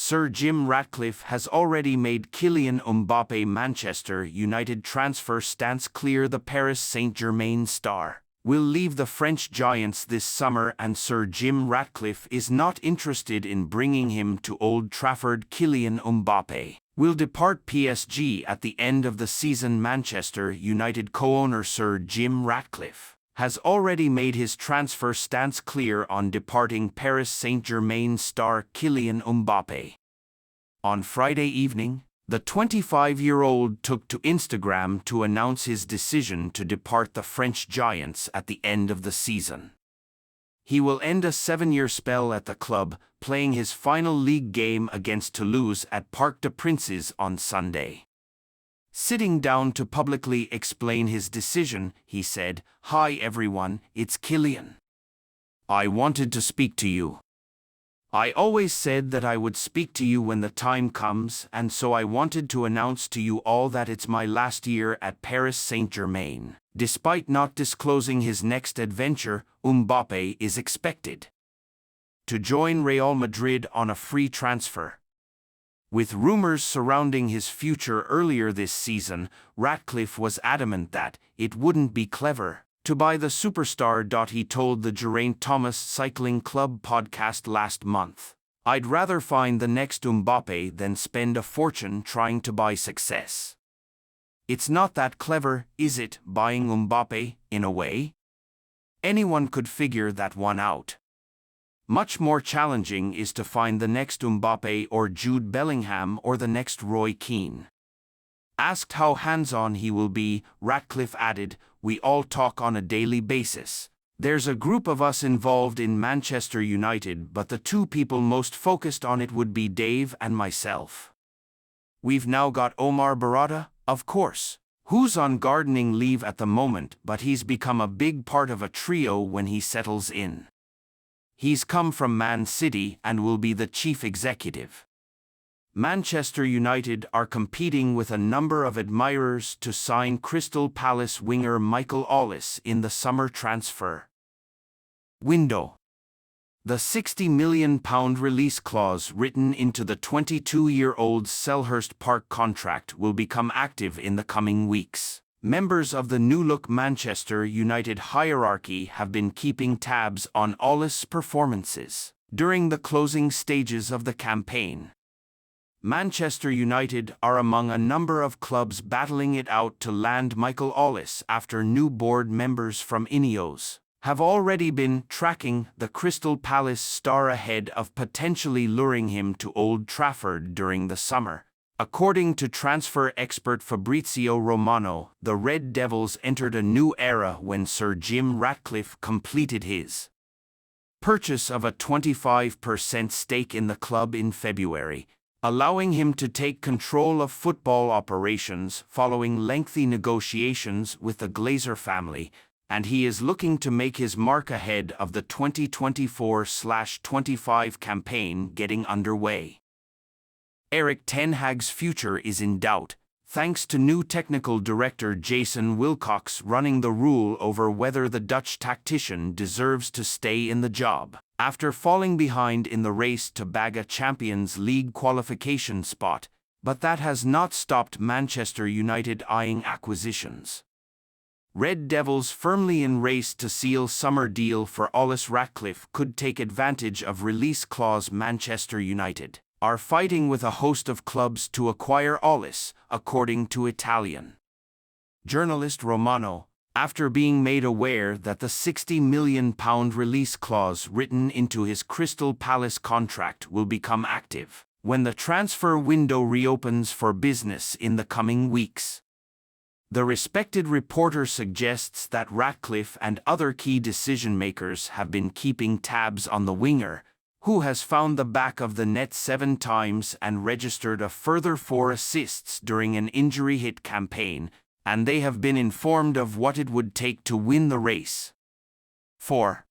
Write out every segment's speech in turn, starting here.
Sir Jim Ratcliffe has already made Kylian Mbappe Manchester United transfer stance clear. The Paris Saint-Germain star will leave the French giants this summer, and Sir Jim Ratcliffe is not interested in bringing him to Old Trafford. Kylian Mbappe will depart PSG at the end of the season. Manchester United co-owner Sir Jim Ratcliffe has already made his transfer stance clear on departing Paris Saint-Germain star Kylian Mbappe. On Friday evening, the 25-year-old took to Instagram to announce his decision to depart the French giants at the end of the season. He will end a 7-year spell at the club, playing his final league game against Toulouse at Parc des Princes on Sunday. Sitting down to publicly explain his decision, he said, "Hi everyone, it's Kylian. I wanted to speak to you. I always said that I would speak to you when the time comes, and so I wanted to announce to you all that it's my last year at Paris Saint-Germain." Despite not disclosing his next adventure, Mbappe is expected to join Real Madrid on a free transfer. With rumors surrounding his future earlier this season, Ratcliffe was adamant that it wouldn't be clever to buy the superstar. He told the Geraint Thomas Cycling Club podcast last month, "I'd rather find the next Mbappe than spend a fortune trying to buy success. It's not that clever, is it, buying Mbappe, in a way? Anyone could figure that one out. Much more challenging is to find the next Mbappe or Jude Bellingham or the next Roy Keane." Asked how hands-on he will be, Ratcliffe added, "We all talk on a daily basis. There's a group of us involved in Manchester United, but the two people most focused on it would be Dave and myself. We've now got Omar Barada, of course, who's on gardening leave at the moment, but he's become a big part of a trio when he settles in. He's come from Man City and will be the chief executive." Manchester United are competing with a number of admirers to sign Crystal Palace winger Michael Ollis in the summer transfer window. The £60 million release clause written into the 22-year-old's Selhurst Park contract will become active in the coming weeks. Members of the new-look Manchester United hierarchy have been keeping tabs on Ollis' performances during the closing stages of the campaign. Manchester United are among a number of clubs battling it out to land Michael Ollis after new board members from Ineos have already been tracking the Crystal Palace star ahead of potentially luring him to Old Trafford during the summer. According to transfer expert Fabrizio Romano, the Red Devils entered a new era when Sir Jim Ratcliffe completed his purchase of a 25% stake in the club in February, allowing him to take control of football operations following lengthy negotiations with the Glazer family, and he is looking to make his mark ahead of the 2024-25 campaign getting underway. Erik ten Hag's future is in doubt, thanks to new technical director Jason Wilcox running the rule over whether the Dutch tactician deserves to stay in the job. After falling behind in the race to bag a Champions League qualification spot, but that has not stopped Manchester United eyeing acquisitions. Red Devils firmly in race to seal summer deal for Ollis. Ratcliffe could take advantage of release clause. Manchester United are fighting with a host of clubs to acquire Ollis, according to Italian journalist Romano, after being made aware that the £60 million release clause written into his Crystal Palace contract will become active when the transfer window reopens for business in the coming weeks. The respected reporter suggests that Ratcliffe and other key decision-makers have been keeping tabs on the winger, who has found the back of the net 7 times and registered a further 4 assists during an injury-hit campaign, and they have been informed of what it would take to win the race for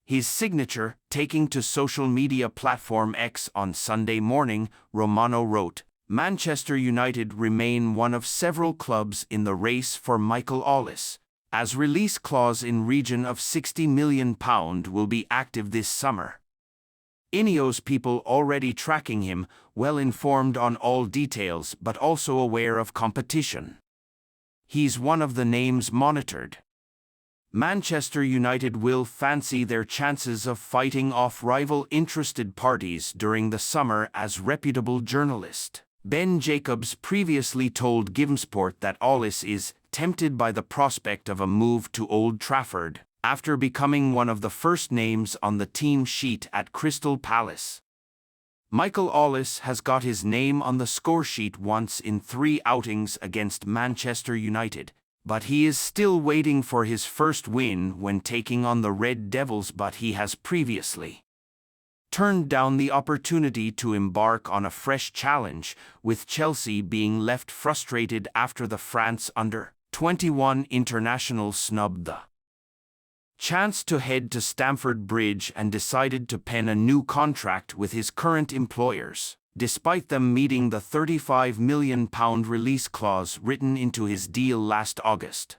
his signature. Taking to social media platform X on Sunday morning, Romano wrote, "Manchester United remain one of several clubs in the race for Michael Ollis, as release clause in region of £60 million will be active this summer. Ineos people already tracking him, well informed on all details but also aware of competition. He's one of the names monitored. Manchester United will fancy their chances of fighting off rival interested parties during the summer, as reputable journalist Ben Jacobs previously told Givesport that Ollis is tempted by the prospect of a move to Old Trafford, after becoming one of the first names on the team sheet at Crystal Palace. Michael Ollis has got his name on the scoresheet once in 3 outings against Manchester United, but he is still waiting for his first win when taking on the Red Devils. But he has previously turned down the opportunity to embark on a fresh challenge, with Chelsea being left frustrated after the France under-21 international snubbed the chance to head to Stamford Bridge and decided to pen a new contract with his current employers, despite them meeting the £35 million release clause written into his deal last August.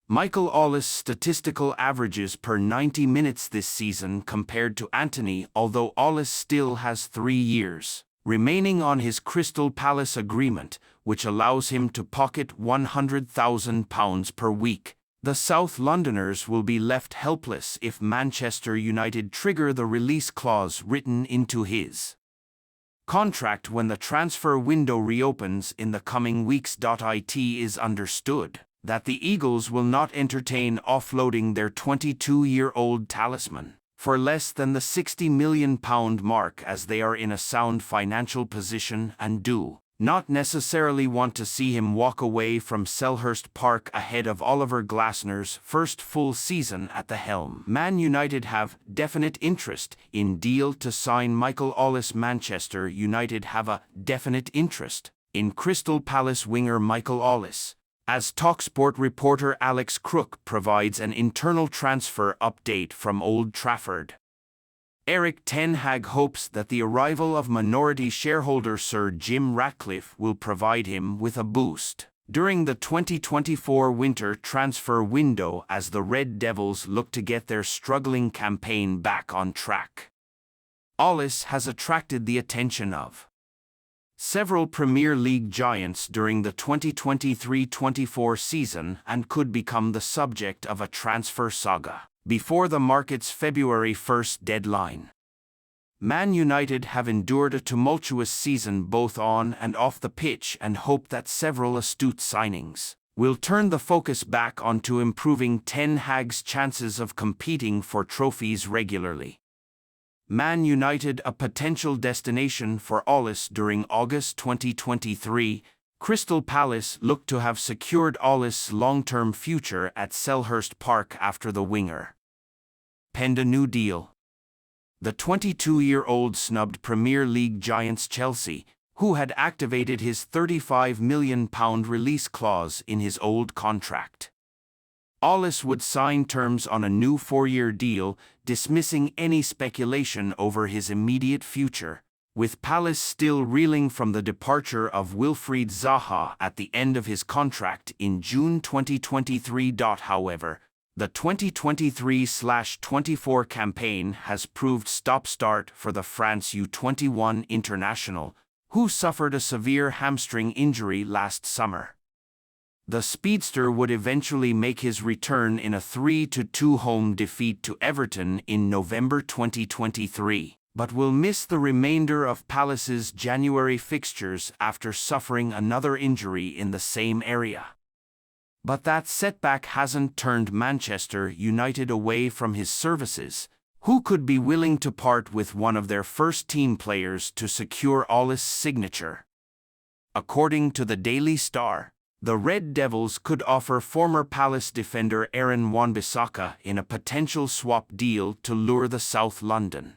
Michael Ollis' statistical averages per 90 minutes this season compared to Antony, although Ollis still has 3 years remaining on his Crystal Palace agreement, which allows him to pocket £100,000 per week. The South Londoners will be left helpless if Manchester United trigger the release clause written into his contract when the transfer window reopens in the coming weeks. It is understood that the Eagles will not entertain offloading their 22-year-old talisman for less than the £60 million mark, as they are in a sound financial position and do not necessarily want to see him walk away from Selhurst Park ahead of Oliver Glasner's first full season at the helm. Man United have definite interest in deal to sign Michael Ollis. Manchester United have a definite interest in Crystal Palace winger Michael Ollis, as TalkSport reporter Alex Crook provides an internal transfer update from Old Trafford. Erik ten Hag hopes that the arrival of minority shareholder Sir Jim Ratcliffe will provide him with a boost during the 2024 winter transfer window, as the Red Devils look to get their struggling campaign back on track. Ollis has attracted the attention of several Premier League giants during the 2023-24 season and could become the subject of a transfer saga before the market's February 1st deadline. Man United have endured a tumultuous season both on and off the pitch and hope that several astute signings will turn the focus back onto improving Ten Hag's chances of competing for trophies regularly. Man United a potential destination for Ollis during August 2023. Crystal Palace looked to have secured Ollis' long-term future at Selhurst Park after the winger penned a new deal. The 22-year-old snubbed Premier League giants Chelsea, who had activated his £35 million release clause in his old contract. Ollis would sign terms on a new 4-year deal, dismissing any speculation over his immediate future, with Palace still reeling from the departure of Wilfried Zaha at the end of his contract in June 2023. However, the 2023-24 campaign has proved stop-start for the France U21 international, who suffered a severe hamstring injury last summer. The speedster would eventually make his return in a 3-2 home defeat to Everton in November 2023, but will miss the remainder of Palace's January fixtures after suffering another injury in the same area. But that setback hasn't turned Manchester United away from his services, who could be willing to part with one of their first-team players to secure Ollis' signature. According to the Daily Star, the Red Devils could offer former Palace defender Aaron Wan-Bissaka in a potential swap deal to lure the South London